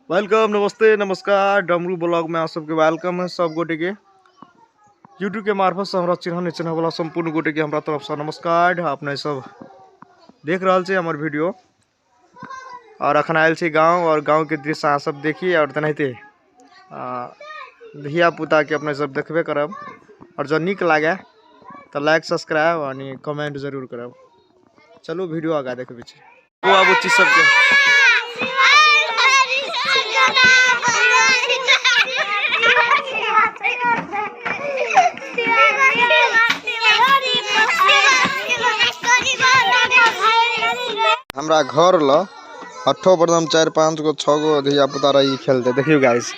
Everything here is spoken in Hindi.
वेलकम, नमस्ते, नमस्कार। डमरू ब्लॉग में आप सबके वेलकम है। सब गोटे के यूट्यूब के मार्फत से हमारा चिन्ह चिन्ह वाला संपूर्ण गोटे के हमारा तरफ से नमस्कार। आपने सब देख रहा छे हमार वीडियो और अखन आयल छी गाँव और गाँव के दृश्य आप सब देखिए और तेनाहिते धिया पुता के अपने सब देखबे करब और जो निक लागे तो लाइक सब्सक्राइब और कमेंट जरूर करब। चलो वीडियो आगा देखबे छी बुआ बुच्ची सबके। हमरा घर ल 8 बरदम 4 5 गो 6 गो धिया पुता रही खेलते। देखियो गाइस